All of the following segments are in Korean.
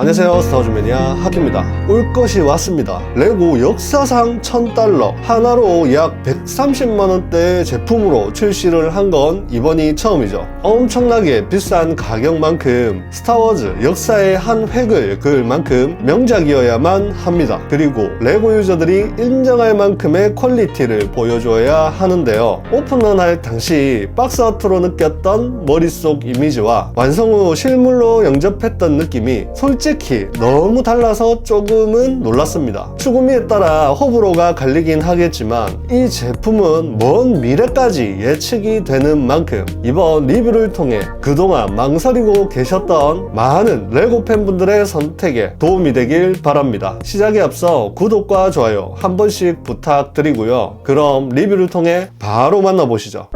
안녕하세요, 스타워즈 매니아 하기입니다. 올 것이 왔습니다. 레고 역사상 $1000 하나로 약 130만원대의 제품으로 출시를 한 건 이번이 처음이죠. 엄청나게 비싼 가격만큼 스타워즈 역사의 한 획을 그을 만큼 명작이어야만 합니다. 그리고 레고 유저들이 인정할 만큼의 퀄리티를 보여줘야 하는데요. 오픈런 할 당시 박스아트로 느꼈던 머릿속 이미지와 완성 후 실물로 영접했던 느낌이 솔직히 너무 달라서 조금은 놀랐습니다. 추구미에 따라 호불호가 갈리긴 하겠지만 이 제품은 먼 미래까지 예측이 되는 만큼 이번 리뷰를 통해 그동안 망설이고 계셨던 많은 레고 팬분들의 선택에 도움이 되길 바랍니다. 시작에 앞서 구독과 좋아요 한 번씩 부탁드리고요. 그럼 리뷰를 통해 바로 만나보시죠.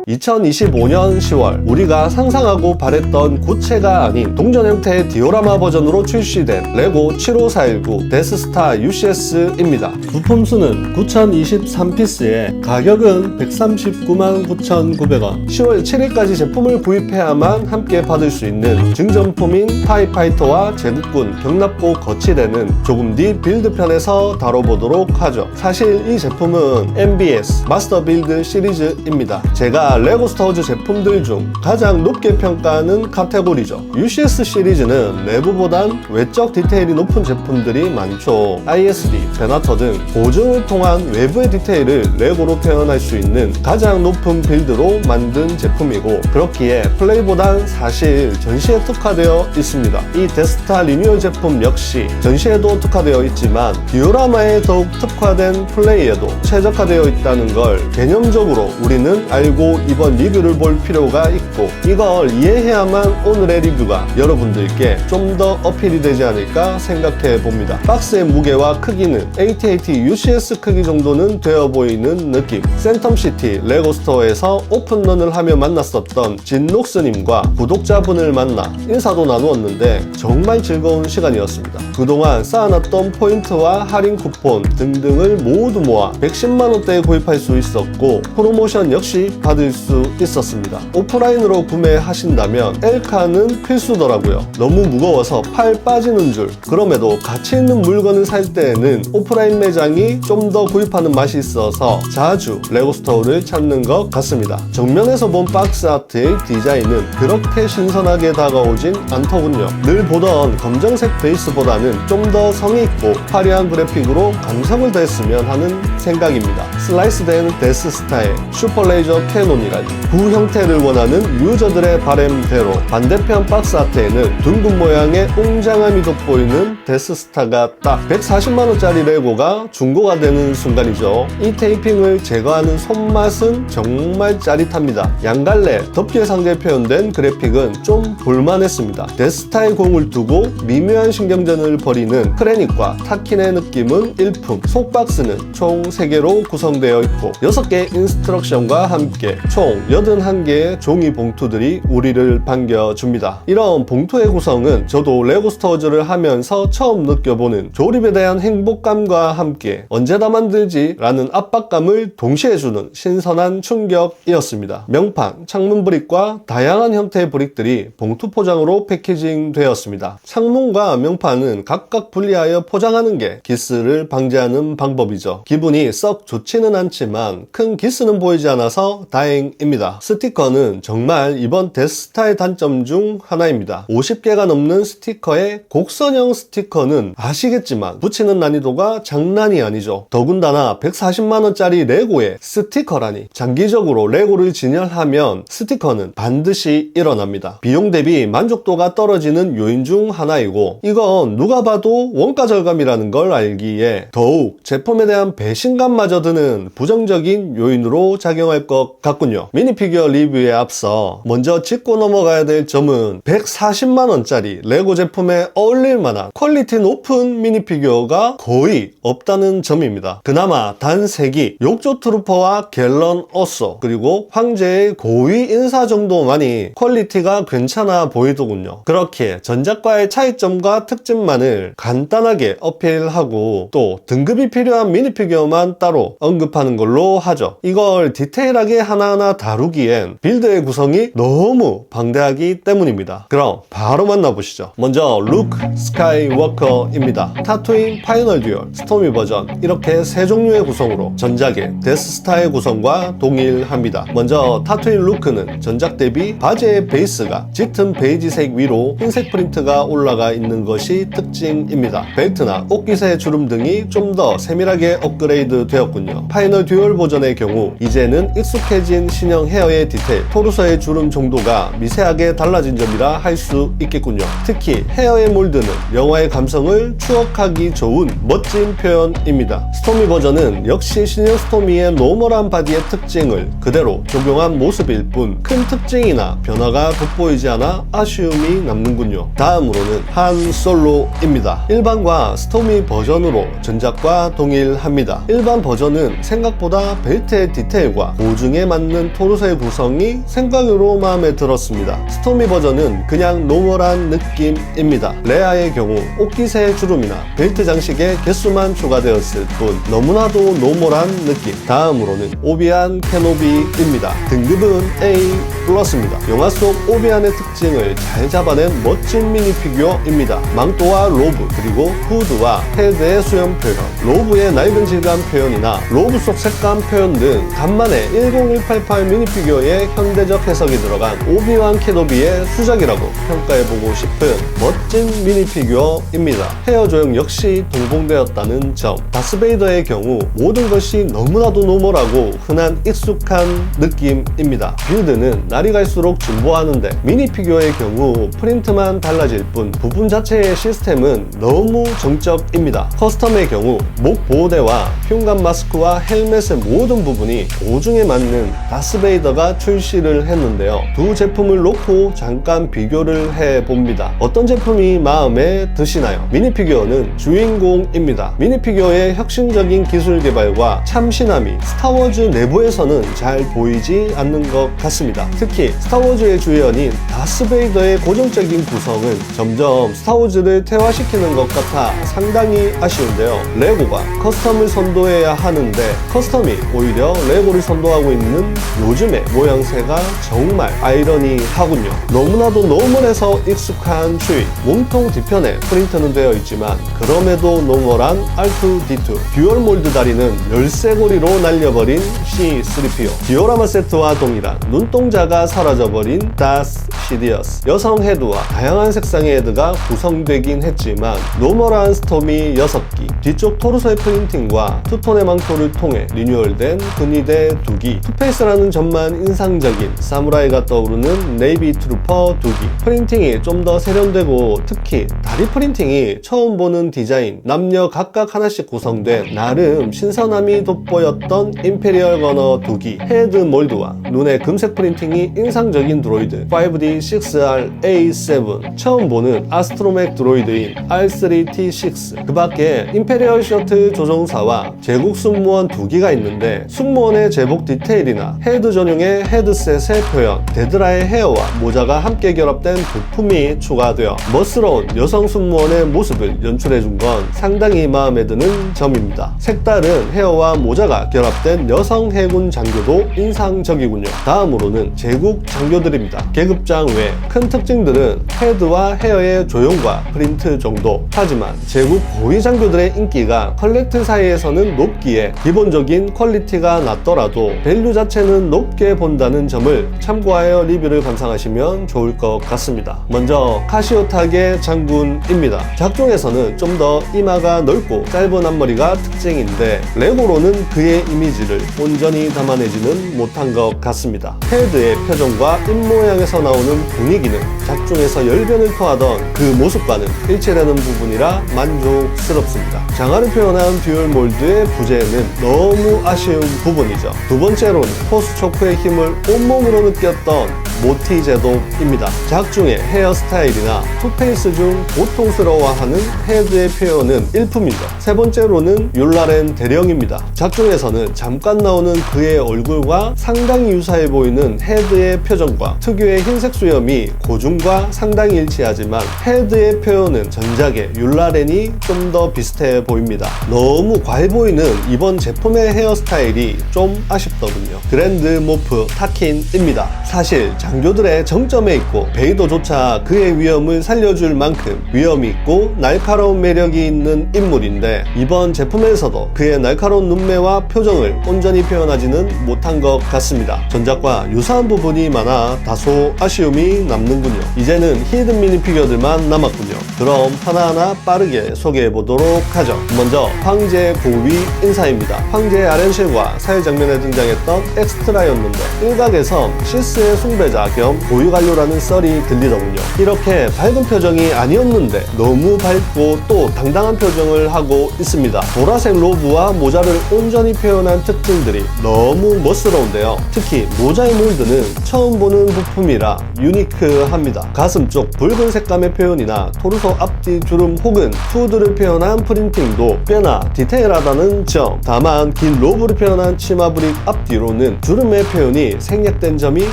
2025년 10월 우리가 상상하고 바랬던 구체가 아닌 동전 형태의 디오라마 버전으로 출시된 레고 75419 데스스타 UCS입니다. 부품수는 9023피스에 가격은 139,9,900원 10월 7일까지 제품을 구입해야만 함께 받을 수 있는 증정품인 타이파이터와 제국군 경납고 거치대는 조금 뒤 빌드편에서 다뤄보도록 하죠. 사실 이 제품은 MBS 마스터 빌드 시리즈입니다. 제가 레고 스타워즈 제품들 중 가장 높게 평가하는 카테고리죠. UCS 시리즈는 내부보단 외적 디테일이 높은 제품들이 많죠. ISD, 베나터 등 보증을 통한 외부의 디테일을 레고로 표현할 수 있는 가장 높은 빌드로 만든 제품이고, 그렇기에 플레이보단 사실 전시에 특화되어 있습니다. 이 데스타 리뉴얼 제품 역시 전시에도 특화되어 있지만 디오라마에 더욱 특화된 플레이에도 최적화되어 있다는 걸 개념적으로 우리는 알고 이번 리뷰를 볼 필요가 있고, 이걸 이해해야만 오늘의 리뷰가 여러분들께 좀 더 어필이 되지 않을까 생각해 봅니다. 박스의 무게와 크기는 AT-AT UCS 크기 정도는 되어 보이는 느낌. 센텀시티 레고 스토어에서 오픈런을 하며 만났었던 진록스님과 구독자분을 만나 인사도 나누었는데 정말 즐거운 시간이었습니다. 그동안 쌓아놨던 포인트와 할인 쿠폰 등등을 모두 모아 110만원대에 구입할 수 있었고, 프로모션 역시 받을 수 있었습니다. 오프라인으로 구매하신다면 엘카는 필수더라고요. 너무 무거워서 팔 빠지는 줄. 그럼에도 가치 있는 물건을 살 때에는 오프라인 매장이 좀 더 구입하는 맛이 있어서 자주 레고 스토어를 찾는 것 같습니다. 정면에서 본 박스 아트의 디자인은 그렇게 신선하게 다가오진 않더군요. 늘 보던 검정색 베이스보다는 좀 더 성의있고 화려한 그래픽으로 감성을 더했으면 하는 생각입니다. 슬라이스된 데스스타의 슈퍼레이저 캐논이라니, 구 형태를 원하는 유저들의 바램대로 반대편 박스 아트에는 둥근 모양의 웅장함이 돋보이는 데스스타가 딱 140만원짜리 레고가 중고가 되는 순간이죠. 이 테이핑을 제거하는 손맛은 정말 짜릿합니다. 양갈래 덮개 상자에 표현된 그래픽은 좀 볼만했습니다. 데스타의 공을 두고 미묘한 신경전을 벌이는 크레닉과 타킨의 느낌은 일품. 속박스는 총 3개로 구성되어 있고 6개의 인스트럭션과 함께 총 81개의 종이 봉투들이 우리를 반겨줍니다. 이런 봉투의 구성은 저도 레고 스토어즈를 하면서 처음 느껴보는 조립에 대한 행복감과 함께 언제 다 만들지? 라는 압박감을 동시에 주는 신선한 충격이었습니다. 명판, 창문 브릭과 다양한 형태의 브릭들이 봉투 포장으로 패키징 되었습니다. 창문과 명판은 각각 분리하여 포장하는 게 기스를 방지하는 방법이죠. 기분이 썩 좋지는 않지만 큰 기스는 보이지 않아서 다행입니다. 스티커는 정말 이번 데스타의 단점 중 하나입니다. 50개가 넘는 스티커에 곡선형 스티커는 아시겠지만 붙이는 난이도가 장난이 아니죠. 더군다나 140만원짜리 레고에 스티커라니. 장기적으로 레고를 진열하면 스티커는 반드시 일어납니다. 비용 대비 만족도가 떨어지는 요인 중 하나이고, 이건 누가 봐도 원가 절감이라는 걸 알기에 더욱 제품에 대한 배신감마저 드는 부정적인 요인으로 작용할 것 같군요. 미니피규어 리뷰에 앞서 먼저 짚고 넘어가야 될 점은 140만원짜리 레고 제품에 어울릴 만한 퀄리티 높은 미니피규어가 거의 없다는 점입니다. 그나마 단 3기 욕조 트루퍼와 갤런 어쏘 그리고 황제의 고위 인사 정도만이 퀄리티가 괜찮아 보이더군요. 그렇게 전작과의 차이점과 특징만을 간단하게 어필하고 또 등급이 필요한 미니피규어만 따로 언급 언급하는 걸로 하죠. 이걸 디테일하게 하나하나 다루기엔 빌드의 구성이 너무 방대하기 때문입니다. 그럼 바로 만나보시죠. 먼저 루크 스카이워커입니다. 타투인 파이널 듀얼, 스토미 버전 이렇게 세 종류의 구성으로 전작의 데스스타의 구성과 동일합니다. 먼저 타투인 루크는 전작 대비 바지의 베이스가 짙은 베이지색 위로 흰색 프린트가 올라가 있는 것이 특징입니다. 벨트나 옷깃의 주름 등이 좀 더 세밀하게 업그레이드 되었군요. 파이널 듀얼 버전의 경우 이제는 익숙해진 신형 헤어의 디테일, 토르소의 주름 정도가 미세하게 달라진 점이라 할 수 있겠군요. 특히 헤어의 몰드는 영화의 감성을 추억하기 좋은 멋진 표현입니다. 스토미 버전은 역시 신형 스토미의 노멀한 바디의 특징을 그대로 적용한 모습일 뿐 큰 특징이나 변화가 돋보이지 않아 아쉬움이 남는군요. 다음으로는 한 솔로입니다. 일반과 스토미 버전으로 전작과 동일합니다. 일반 버전은 생각보다 벨트의 디테일과 고증에 맞는 토르소의 구성이 생각으로 마음에 들었습니다. 스토미 버전은 그냥 노멀한 느낌입니다. 레아의 경우 옷깃의 주름이나 벨트 장식의 개수만 추가되었을 뿐 너무나도 노멀한 느낌. 다음으로는 오비안 케노비입니다. 등급은 A+입니다. 영화 속 오비안의 특징을 잘 잡아낸 멋진 미니 피규어입니다. 망토와 로브, 그리고 후드와 헤드의 수염 표현, 로브의 낡은 질감 표현이나 로브 속 색감 표현 등 간만에 10188 미니 피규어의 현대적 해석이 들어간 오비완 케노비의 수작이라고 평가해보고 싶은 멋진 미니 피규어입니다. 헤어 조형 역시 동봉되었다는 점. 다스베이더의 경우 모든 것이 너무나도 노멀하고 흔한 익숙한 느낌입니다. 빌드는 날이 갈수록 진보하는데 미니 피규어의 경우 프린트만 달라질 뿐 부분 자체의 시스템은 너무 정적입니다. 커스텀의 경우 목 보호대와 흉감 마스크와 헬멧의 모든 부분이 고증에 맞는 다스베이더가 출시를 했는데요. 두 제품을 놓고 잠깐 비교를 해봅니다. 어떤 제품이 마음에 드시나요? 미니 피규어는 주인공입니다. 미니 피규어의 혁신적인 기술 개발과 참신함이 스타워즈 내부에서는 잘 보이지 않는 것 같습니다. 특히 스타워즈의 주연인 다스베이더의 고정적인 구성은 점점 스타워즈를 퇴화시키는 것 같아 상당히 아쉬운데요. 레고가 커스텀을 선도해야 하는데 커스텀이 오히려 레고를 선도하고 있는 요즘의 모양새가 정말 아이러니하군요. 너무나도 노멀해서 익숙한 추위. 몸통 뒤편에 프린트는 되어 있지만 그럼에도 노멀한 R2-D2. 듀얼 몰드 다리는 열쇠고리로 날려버린 C-3PO. 디오라마 세트와 동일한 눈동자가 사라져버린 다스 시디어스. 여성 헤드와 다양한 색상의 헤드가 구성되긴 했지만 노멀한 스톰이 6기, 뒤쪽 토르소의 프린팅과 투톤의 망토를 통해 리뉴얼된 근위대 2기, 투페이스라는 점만 인상적인 사무라이가 떠오르는 네이비 트루퍼 2기. 프린팅이 좀 더 세련되고 특히 다리 프린팅이 처음 보는 디자인, 남녀 각각 하나씩 구성된 나름 신선함이 돋보였던 임페리얼 거너 2기, 헤드 몰드와 눈의 금색 프린팅이 인상적인 드로이드 5D 6R-A7, 처음 보는 아스트로맥 드로이드인 R3T6, 그 밖에 임페리얼 셔틀 조종사와 제국 승무원 2기가 있는데 승무원의 제복 디테일이나 헤드 전용의 헤드셋의 표현, 데드라의 헤어와 모자가 함께 결합된 부품이 추가되어 멋스러운 여성 승무원의 모습을 연출해준 건 상당히 마음에 드는 점입니다. 색다른 헤어와 모자가 결합된 여성 해군 장교도 인상적이군요. 다음으로는 제국 장교들입니다. 계급장 외 큰 특징들은 헤드와 헤어의 조형과 프린트 정도. 하지만 제국 고위 장교들의 인기가 컬렉트 사이에서는 높기에 기본적인 퀄리티가 낮더라도 밸류 자체는 높게 본다는 점을 참고하여 리뷰를 감상하시면 좋을 것 같습니다. 먼저 카시오타게 장군입니다. 작중에서는 좀 더 이마가 넓고 짧은 앞머리가 특징인데 레고로는 그의 이미지를 온전히 담아내지는 못한 것 같습니다. 헤드의 표정과 입모양에서 나오는 분위기는 작중에서 열변을 토하던 그 모습과는 일치되는 부분이라 만족스럽습니다. 장화를 표현한 듀얼 몰드의 부재는 너무 아쉬운 부분이죠. 두 번째로는 포스 초크의 힘을 온몸으로 느꼈던 모티 제도입니다. 작중의 헤어스타일이나 투페이스 중 고통스러워하는 헤드의 표현은 일품이죠. 세 번째로는 율라렌 대령입니다. 작중에서는 잠깐 나오는 그의 얼굴과 상당히 유사해 보이는 헤드의 표정과 특유의 흰색 수염이 고중과 상당히 일치하지만 헤드의 표현은 전작의 율라렌이 좀 더 비슷해 보입니다. 너무 과해 보이는 이번 제품의 헤어스타일이 좀 아쉽더군요. 그랜드 모프 타킨입니다. 사실 장교들의 정점에 있고 베이더조차 그의 위엄을 살려줄 만큼 위엄이 있고 날카로운 매력이 있는 인물인데 이번 제품에서도 그의 날카로운 눈매와 표정을 온전히 표현하지는 못한 것 같습니다. 전작과 유사한 부분이 많아 다소 아쉬움이 남는군요. 이제는 히든 미니피규어들만 남았군요. 그럼 하나하나 빠르게 소개해보도록 하죠. 먼저 황제 고위 인사입니다. 황제의 아렌실과 사회 장면에 등장했던 엑스트라였는데 일각에서 시스의 숭배자 겸 고유관료라는 썰이 들리더군요. 이렇게 밝은 표정이 아니었는데 너무 밝고 또 당당한 표정을 하고 있습니다. 보라색 로브와 모자를 온전히 표현한 특징들이 너무 멋스러운데요. 특히 모자의 몰드는 처음 보는 부품이라 유니크합니다. 가슴 쪽 붉은 색감의 표현이나 토르소 앞뒤 주름 혹은 푸드를 표현한 프린팅도 꽤나 디테일하다는 점. 다만 긴 로브를 표현한 치마 브릭 앞뒤로는 주름의 표현이 생략된 점이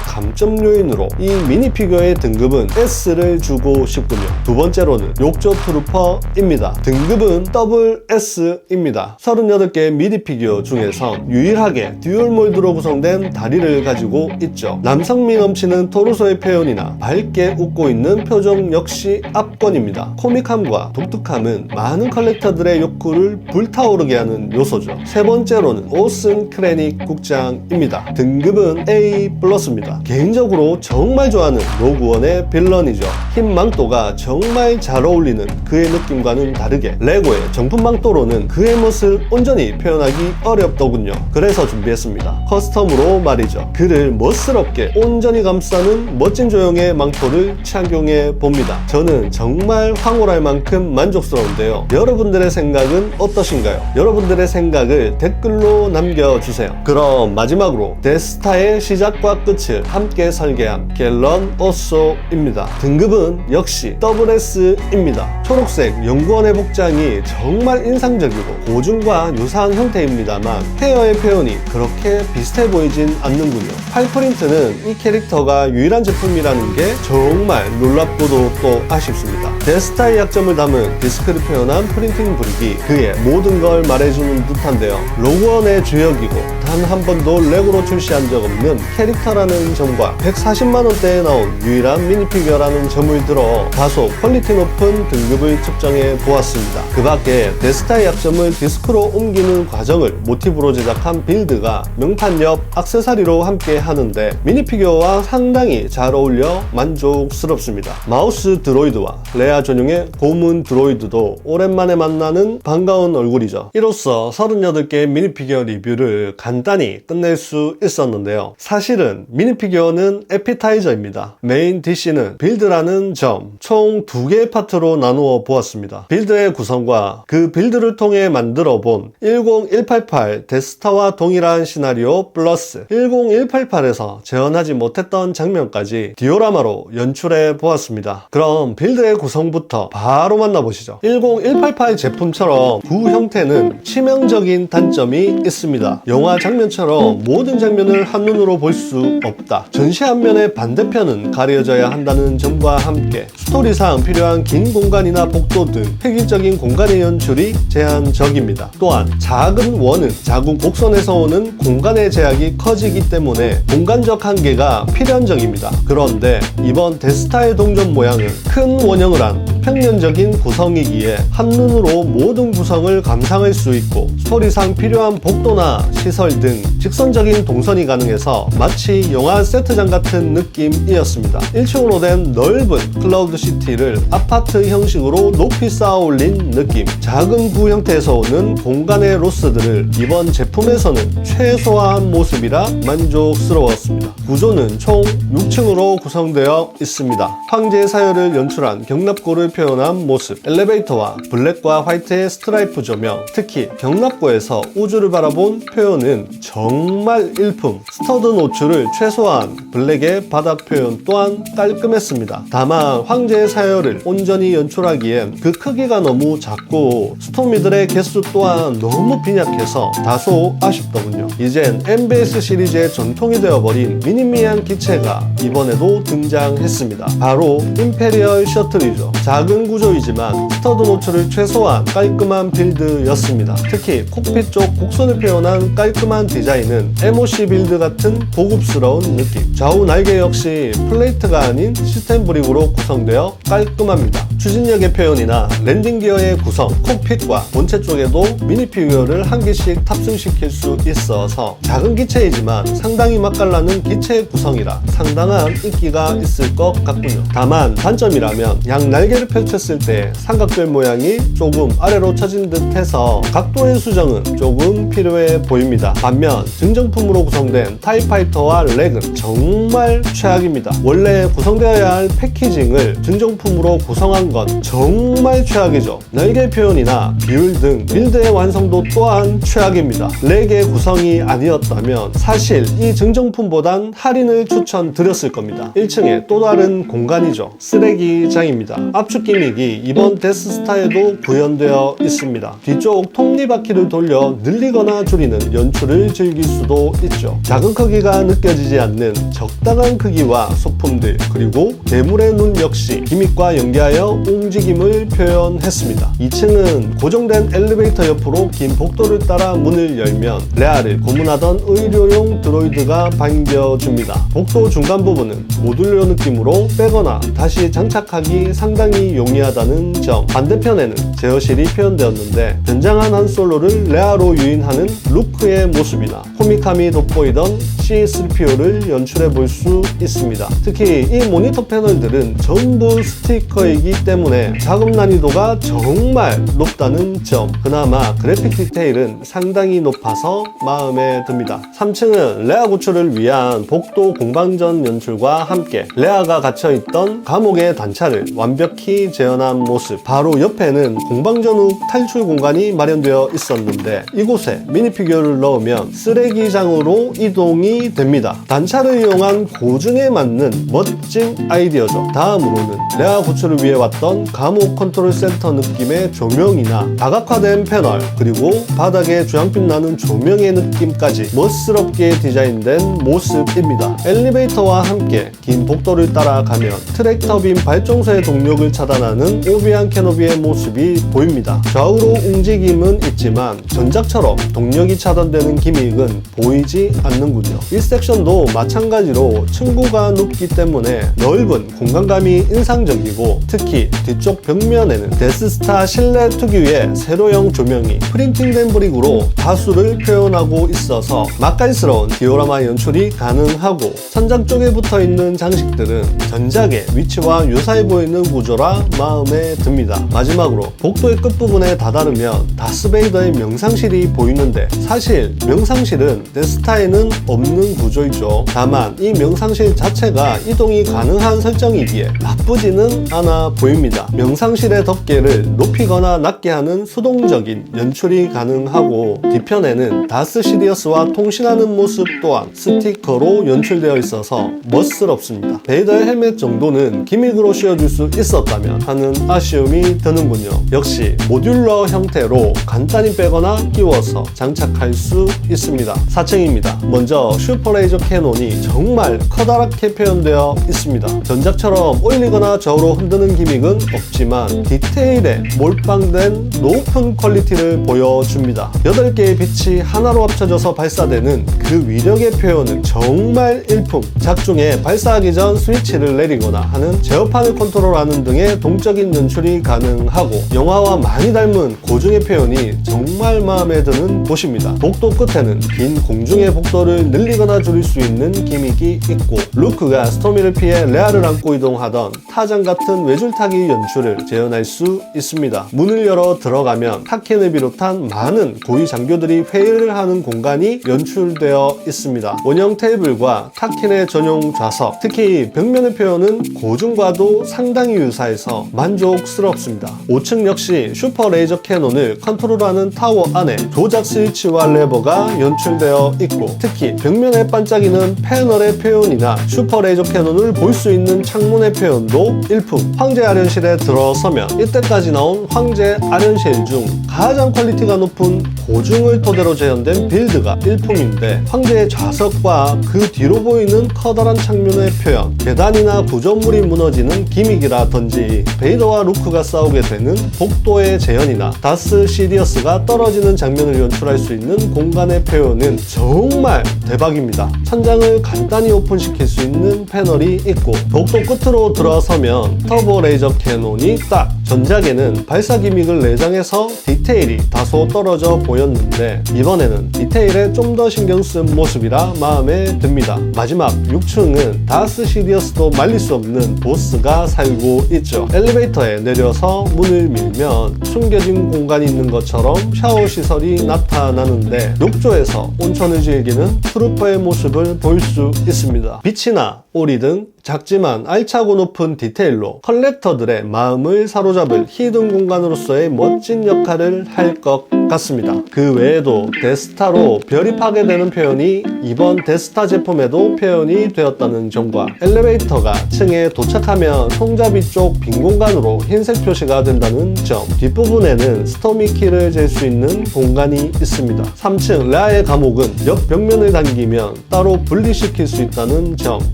감점 요인으로 이 미니피규어의 등급은 S를 주고 싶군요. 두 번째로는 욕조 트루퍼입니다. 등급은 더블 S입니다. 38개 미니피규어 중에서 유일하게 듀얼 몰드로 구성된 다리를 가지고 있죠. 남성미 넘치는 토르소의 표현이나 밝게 웃고 있는 표정 역시 압권입니다. 코믹함과 독특함은 많은 컬렉터들의 욕구를 불타오르게 하는 요소죠. 세 번째로는 오슨 크레닉 국장입니다. 등급은 A+입니다. 개인적으로 정말 좋아하는 로그원의 빌런이죠. 흰 망토가 정말 잘 어울리는 그의 느낌과는 다르게 레고의 정품 망토로는 그의 멋을 온전히 표현하기 어렵더군요. 그래서 준비했습니다. 커스텀으로 말이죠. 그를 멋스럽게 온전히 감싸는 멋진 조형의 망토를 착용해 봅니다. 저는 정말 황홀할 만큼 만족스러운데요. 여러분들의 생각은 어떠신가요? 여러분들의 생각을 댓글로 남겨주세요. 그럼 마지막으로 데스타의 시작과 끝을 함께 설계한 갤런 오소입니다. 등급은 역시 WS입니다. 초록색 연구원의 복장이 정말 인상적이고 고중과 유사한 형태입니다만 헤어의 표현이 그렇게 비슷해 보이진 않는군요. 팔프린트는 이 캐릭터가 유일한 제품이라는 게 정말 놀랍고도 또 아쉽습니다. 데스타의 약점을 담은 디스크를 표현한 프린팅 브릭이 그의 모든 걸 말해주는 듯한데요. 로그원의 주역이고 단 한 번도 레고로 출시한 적 없는 캐릭터라는 점과 140만원대에 나온 유일한 미니피규어라는 점을 들어 다소 퀄리티 높은 등급을 측정해 보았습니다. 그 밖에 데스타의 약점을 디스크로 옮기는 과정을 모티브로 제작한 빌드가 명판 옆 액세서리로 함께 하는데 미니피규어와 상당히 잘 어울려 만족스럽습니다. 마우스 드로이드와 레아 전용의 고문 드로이드도 오랜만에 만나는 반가운 얼굴이죠. 이로써 38개의 미니피규어 리뷰를 간단히 끝낼 수 있었는데요. 사실은 미니피규어는 에피타이저입니다. 메인 DC는 빌드라는 점, 총 2개의 파트로 나누어 보았습니다. 빌드의 구성과 그 빌드를 통해 만들어 본 10188 데스타와 동일한 시나리오 플러스 10188에서 재현하지 못했던 장면까지 디오라마로 연출해 보았습니다. 그럼 빌드의 구성부터 바로 만나보시죠. 10188 제품처럼 구 형태는 치명적인 단점이 있습니다. 영화 장면처럼 모든 장면을 한눈으로 볼 수 없다. 전시 한면의 반대편은 가려져야 한다는 점과 함께 스토리상 필요한 긴 공간이나 복도 등 획일적인 공간의 연출이 제한적입니다. 또한 작은 원은 작은 곡선에서 오는 공간의 제약이 커지기 때문에 공간적 한계가 필연적입니다. 그런데 이번 데스타의 동전 모양은 큰 원형을 한 평면적인 구성이기에 한눈으로 모든 구성을 감상할 수 있고 스토리상 필요한 복도나 시설 등 직선적인 동선이 가능해서 마치 영화 세트장 같은 느낌이었습니다. 1층으로 된 넓은 클라우드 시티를 아파트 형식으로 높이 쌓아 올린 느낌. 작은 구 형태에서 오는 공간의 로스들을 이번 제품에서는 최소화한 모습이라 만족스러웠습니다. 구조는 총 6층으로 구성되어 있습니다. 황제의 사열을 연출한 경납고를 표현한 모습, 엘리베이터와 블랙과 화이트의 스트라이프 조명, 특히 경납고에서 우주를 바라본 표현은 정말 일품. 스터드 노출을 최소한, 블랙의 바닥 표현 또한 깔끔했습니다. 다만 황제의 사열을 온전히 연출하기엔 그 크기가 너무 작고 스토미들의 개수 또한 너무 빈약해서 다소 아쉽더군요. 이젠 MBS 시리즈의 전통이 되어버린 미니미한 기체가 이번에도 등장했습니다. 바로 임페리얼 셔틀이죠. 작은 구조이지만 스터드 노출을 최소한 깔끔한 빌드였습니다. 특히 콕핏 쪽 곡선을 표현한 깔끔한 디자인은 MOC 빌드 같은 고급스러운 느낌. 좌우 날개 역시 플레이트가 아닌 시스템 브릭으로 구성되어 깔끔합니다. 추진력의 표현이나 랜딩 기어의 구성, 콕핏과 본체 쪽에도 미니 피규어를 한 개씩 탑승시킬 수 있어서 작은 기체이지만 상당히 맛깔나는 기체의 구성이라 상당한 인기가 있을 것 같군요. 다만 단점이라면 양 날개를 펼쳤을 때 삼각별 모양이 조금 아래로 처진 듯해서 각도의 수정은 조금 필요해 보입니다. 반면 증정품으로 구성된 타이파이터와 렉은 정말 최악입니다. 원래 구성되어야 할 패키징을 증정품으로 구성한 건 정말 최악이죠. 날개 표현이나 비율 등 빌드의 완성도 또한 최악입니다. 렉의 구성이 아니었다면 사실 이 증정품보단 할인을 추천드렸을 겁니다. 1층에 또 다른 공간이죠. 쓰레기장입니다. 압축 기믹이 이번 데스스타에도 구현되어 있습니다. 뒤쪽 톱니바퀴를 돌려 늘리거나 줄이는 연출을 즐길 수도 있죠. 작은 크기가 느껴지지 않는 적당한 크기와 소품들, 그리고 괴물의 눈 역시 기믹과 연계하여 움직임을 표현했습니다. 2층은 고정된 엘리베이터 옆으로 긴 복도를 따라 문을 열면 레아를 고문하던 의료용 드로이드가 반겨줍니다. 복도 중간 부분은 모듈러 느낌으로 빼거나 다시 장착하기 상당히 용이하다는 점. 반대편에는 제어실이 표현되었는데 변장한 한 솔로를 레아로 유인하는 루크의 모습이나 코믹함이 돋보이던 C3PO를 연출해 볼 수 있습니다. 특히 이 모니터 패널들은 전부 스티커이기 때문에 작업 난이도가 정말 높다는 점. 그나마 그래픽 디테일은 상당히 높아서 마음에 듭니다. 3층은 레아 구출을 위한 복도 공방전 연출과 함께 레아가 갇혀있던 감옥의 단차를 완벽히 재현한 모습. 바로 옆에는 공방전 후 탈출 공간이 마련되어 있었는데 이곳에 미니피규어를 넣으면 쓰레기장으로 이동이 됩니다. 단차를 이용한 고증에 맞는 멋진 아이디어죠. 다음으로는 레아 구출을 위해 왔던 감옥 컨트롤 센터 느낌의 조명이나 다각화된 패널, 그리고 바닥에 주황빛 나는 조명의 느낌까지 멋스럽게 디자인된 모습입니다. 엘리베이터와 함께 긴 복도를 따라가면 트랙터빔 발전소의 동력을 차단하는 오비안 캐노비의 모습이 보입니다. 좌우로 움직임은 있지만 전작처럼 동력이 차단되는 기믹은 보이지 않는군요. 이 섹션도 마찬가지로 층고가 높기 때문에 넓은 공간감이 인상적이고, 특히 뒤쪽 벽면에는 데스스타 실내 특유의 세로형 조명이 프린팅된 브릭으로 다수를 표현하고 있어서 맛깔스러운 디오라마 연출이 가능하고, 천장 쪽에 붙어있는 장식들은 전작의 위치와 유사해 보이는 구조라 마음에 듭니다. 마지막으로 복도의 끝부분에 다다르면 다스베이더의 명상실이 보이는데 사실 명상실은 데스타에는 없는 구조이죠. 다만 이 명상실 자체가 이동이 가능한 설정이기에 나쁘지는 않아 보입니다. 명상실의 덮개를 높이거나 낮게 하는 수동적인 연출이 가능하고, 뒤편에는 다스 시리어스와 통신하는 모습 또한 스티커로 연출되어 있어서 멋스럽습니다. 베이더의 헬멧 정도는 기믹으로 씌워줄 수 있었다면 하는 아쉬움이 드는군요. 역시 모듈러 형태로 간단히 빼거나 끼워서 장착할 수 있습니다. 4층입니다. 먼저 슈퍼레이저 캐논이 정말 커다랗게 표현되어 있습니다. 전작처럼 올리거나 저으로 흔드는 기믹은 없지만 디테일에 몰빵된 높은 퀄리티를 보여줍니다. 8개의 빛이 하나로 합쳐져서 발사되는 그 위력의 표현은 정말 일품. 작중에 발사하기 전 스위치를 내리거나 하는 제어판을 컨트롤하는 등의 동적인 연출이 가능하고, 영화와 많이 닮은 고증의 표현이 정말 마음에 드는 곳입니다. 복도 끝에는 긴 공중의 복도를 늘리거나 줄일 수 있는 기믹이 있고, 루크가 스토미를 피해 레아를 안고 이동하던 타잔 같은 외줄타기 반짝이 연출을 재현할 수 있습니다. 문을 열어 들어가면 타킨을 비롯한 많은 고위 장교들이 회의를 하는 공간이 연출되어 있습니다. 원형 테이블과 타킨의 전용 좌석, 특히 벽면의 표현은 고중과도 상당히 유사해서 만족스럽습니다. 5층 역시 슈퍼 레이저 캐논을 컨트롤하는 타워 안에 조작 스위치와 레버가 연출되어 있고, 특히 벽면에 반짝이는 패널의 표현이나 슈퍼 레이저 캐논을 볼 수 있는 창문의 표현도 일품. 황제 아련실에 들어서면 이때까지 나온 황제 아련실 중 가장 퀄리티가 높은 고중을 토대로 재현된 빌드가 일품인데, 황제의 좌석과 그 뒤로 보이는 커다란 창문의 표현, 계단이나 구조물이 무너지는 기믹이라든지 베이더와 루크가 싸우게 되는 복도의 재현이나 다스 시디어스가 떨어지는 장면을 연출할 수 있는 공간의 표현은 정말 대박입니다. 천장을 간단히 오픈시킬 수 있는 패널이 있고, 복도 끝으로 들어서면 터보 레이저 캐논이 딱! 전작에는 발사 기믹을 내장해서 디테일이 다소 떨어져 보였는데, 이번에는 디테일에 좀 더 신경 쓴 모습이라 마음에 듭니다. 마지막 6층은 다스 시디어스도 말릴 수 없는 보스가 살고 있죠. 엘리베이터에 내려서 문을 밀면 숨겨진 공간이 있는 것처럼 샤워 시설이 나타나는데, 욕조에서 온천을 즐기는 트루퍼의 모습을 볼 수 있습니다. 빛이나 오리 등 작지만 알차고 높은 디테일로 컬렉터들의 마음을 사로잡을 히든 공간으로서의 멋진 역할을 할 것 같습니다. 그 외에도 데스타로 별이 파괴되는 표현이 이번 데스타 제품에도 표현이 되었다는 점과, 엘리베이터가 층에 도착하면 손잡이 쪽 빈 공간으로 흰색 표시가 된다는 점, 뒷부분에는 스토미 키를 잴 수 있는 공간이 있습니다. 3층 레아의 감옥은 옆 벽면을 당기면 따로 분리시킬 수 있다는 점,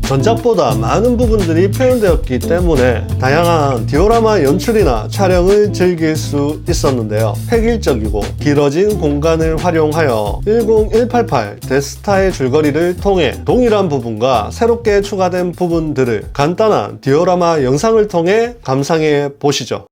전작보다 많은 부분들이 표현되었기 때문에 다양한 디오라마 연출이나 촬영을 즐길 수 있었는데요. 획일적이고 길어진 공간을 활용하여 10188 데스타의 줄거리를 통해 동일한 부분과 새롭게 추가된 부분들을 간단한 디오라마 영상을 통해 감상해 보시죠.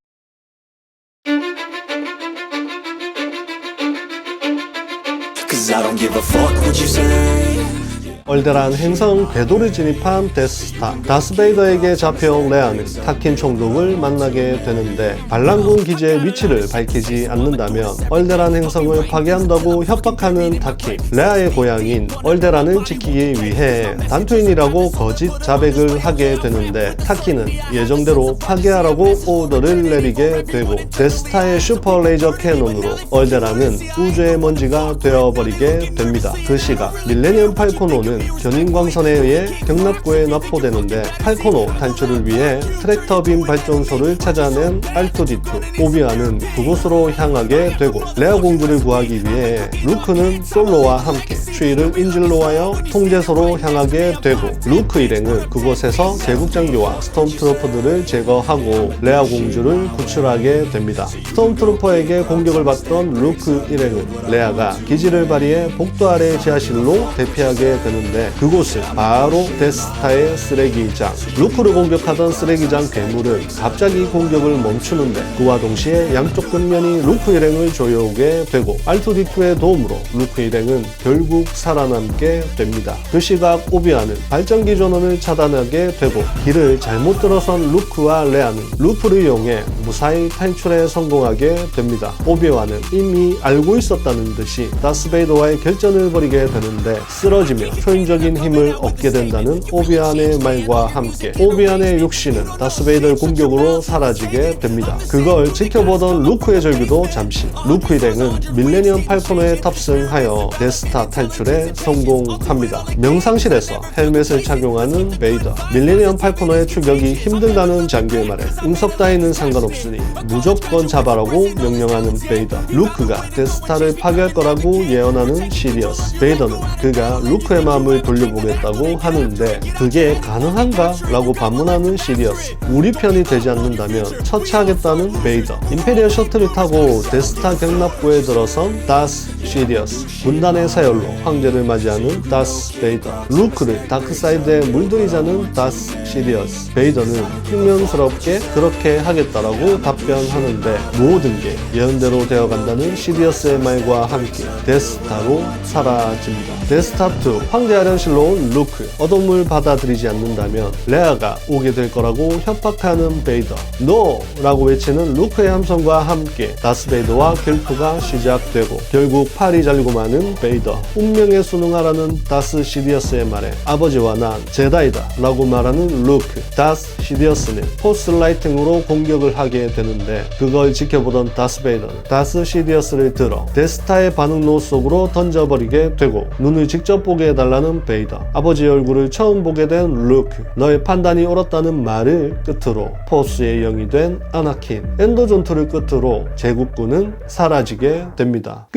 얼데란 행성 궤도를 진입한 데스타, 다스베이더에게 잡혀온 레아는 타킨 총독을 만나게 되는데, 반란군 기지의 위치를 밝히지 않는다면 얼데란 행성을 파괴한다고 협박하는 타킨. 레아의 고향인 얼데란을 지키기 위해 단투인이라고 거짓 자백을 하게 되는데, 타킨은 예정대로 파괴하라고 오더를 내리게 되고, 데스타의 슈퍼 레이저 캐논으로 얼데란은 우주의 먼지가 되어버리게 됩니다. 그 시각 밀레니엄 팔코노는 견인광선에 의해 경납고에 납포되는데, 팔코노 탈출을 위해 트랙터빔 발전소를 찾아낸 R2-D2, 오비아는 그곳으로 향하게 되고, 레아 공주를 구하기 위해 루크는 솔로와 함께 추위를 인질로 하여 통제소로 향하게 되고, 루크 일행은 그곳에서 제국장교와 스톰트루퍼들을 제거하고 레아 공주를 구출하게 됩니다. 스톰트루퍼에게 공격을 받던 루크 일행은 레아가 기지를 발휘해 복도 아래 지하실로 대피하게 되는데, 그곳은 바로 데스타의 쓰레기장. 루크를 공격하던 쓰레기장 괴물은 갑자기 공격을 멈추는데, 그와 동시에 양쪽 벽면이 루크 일행을 조여오게 되고, R2-D2의 도움으로 루크 일행은 결국 살아남게 됩니다. 그 시각 오비아는 발전기 전원을 차단하게 되고, 길을 잘못 들어선 루크와 레아는 루프를 이용해 무사히 탈출에 성공하게 됩니다. 오비아는 이미 알고 있었다는 듯이 다스베이더와의 결전을 벌이게 되는데, 쓰러지며 초인적인 힘을 얻게 된다는 오비안의 말과 함께 오비안의 육신은 다스베이더의 공격으로 사라지게 됩니다. 그걸 지켜보던 루크의 절규도 잠시. 루크 일행은 밀레니엄 팔코노에 탑승하여 데스타 탈출에 성공합니다. 명상실에서 헬멧을 착용하는 베이더. 밀레니엄 팔코노의 추격이 힘들다는 장교의 말에 음석 따위는 상관없으니 무조건 잡아라고 명령하는 베이더. 루크가 데스타를 파괴할 거라고 예언하는 시리어스. 베이더는 그가 루크의 마음을 돌려보겠다고 하는데, 그게 가능한가? 라고 반문하는 시리어스. 우리 편이 되지 않는다면 처치하겠다는 베이더. 임페리얼 셔틀을 타고 데스타 경납고에 들어선 다스 시리어스. 군단의 사열로 황제를 맞이하는 다스 베이더. 루크를 다크사이드에 물들이자는 다스 시리어스. 베이더는 퉁명스럽게 그렇게 하겠다라고 답변하는데, 모든 게 예언대로 되어간다는 시리어스의 말과 함께 데스타로 사라집니다. 데스타2 황제 통제하려는 실로온 루크, 어둠을 받아들이지 않는다면 레아가 오게 될 거라고 협박하는 베이더. NO! 라고 외치는 루크의 함성과 함께 다스베이더와 결투가 시작되고 결국 팔이 잘리고 마는 베이더. 운명에 순응하라는 다스 시디어스의 말에 아버지와 난 제다이다 라고 말하는 루크. 다스 시디어스는 포스 라이팅으로 공격을 하게 되는데 그걸 지켜보던 다스베이더는 다스 시디어스를 들어 데스타의 반응로 속으로 던져버리게 되고 눈을 직접 보게 해달라는 베이더. 아버지의 얼굴을 처음 보게 된 루크. 너의 판단이 옳았다는 말을 끝으로 포스의 영이 된 아나킨. 엔더 전투를 끝으로 제국군은 사라지게 됩니다.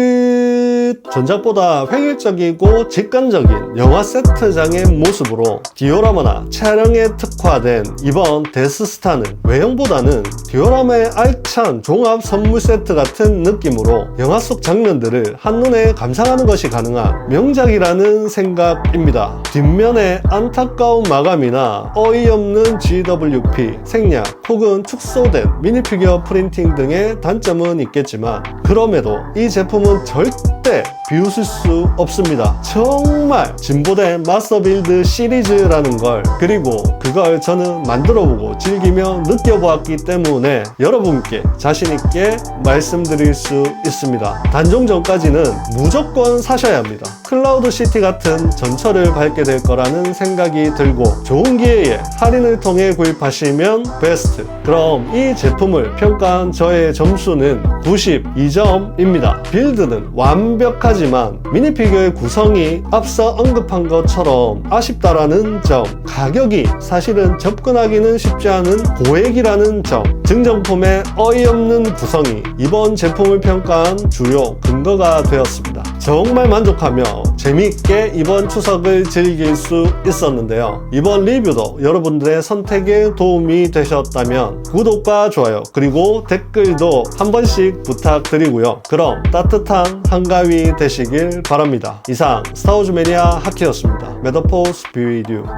전작보다 획일적이고 직관적인 영화 세트장의 모습으로 디오라마나 촬영에 특화된 이번 데스스타는 외형보다는 디오라마의 알찬 종합 선물 세트 같은 느낌으로 영화 속 장면들을 한눈에 감상하는 것이 가능한 명작이라는 생각입니다. 뒷면에 안타까운 마감이나 어이없는 GWP, 생략 혹은 축소된 미니피규어 프린팅 등의 단점은 있겠지만 그럼에도 이 제품은 절대 비웃을 수 없습니다. 정말 진보된 마스터빌드 시리즈라는 걸, 그리고 그걸 저는 만들어보고 즐기며 느껴보았기 때문에 여러분께 자신있게 말씀드릴 수 있습니다. 단종 전까지는 무조건 사셔야 합니다. 클라우드 시티 같은 전철을 밟게 될 거라는 생각이 들고 좋은 기회에 할인을 통해 구입하시면 베스트. 그럼 이 제품을 평가한 저의 점수는 92점입니다. 빌드는 완벽하지만 미니피규어의 구성이 앞서 언급한 것처럼 아쉽다라는 점, 가격이 사실은 접근하기는 쉽지 않은 고액이라는 점, 증정품의 어이없는 구성이 이번 제품을 평가한 주요 근거가 되었습니다. 정말 만족하며 재미있게 이번 추석을 즐길 수 있었는데요. 이번 리뷰도 여러분들의 선택에 도움이 되셨다면 구독과 좋아요 그리고 댓글도 한 번씩 부탁드리고요. 그럼 따뜻한 한가위 되시길 바랍니다. 이상 스타워즈 매니아 하키였습니다. May the force be with you.